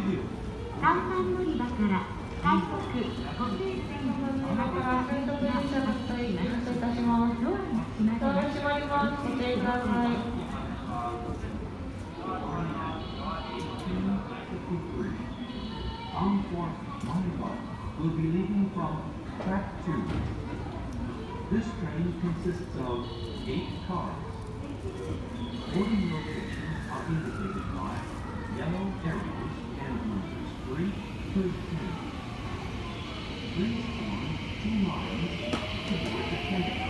3番乗り場から快速湖西線にまたは連続電車が発車いたします。ドアが閉まります。ご注意ください。Will be leaving from track 2. This train consists of 8 cars. Boarding locations are indicated by yellow arrows and numbers 3 to 10. Please form 2 lines to board the train.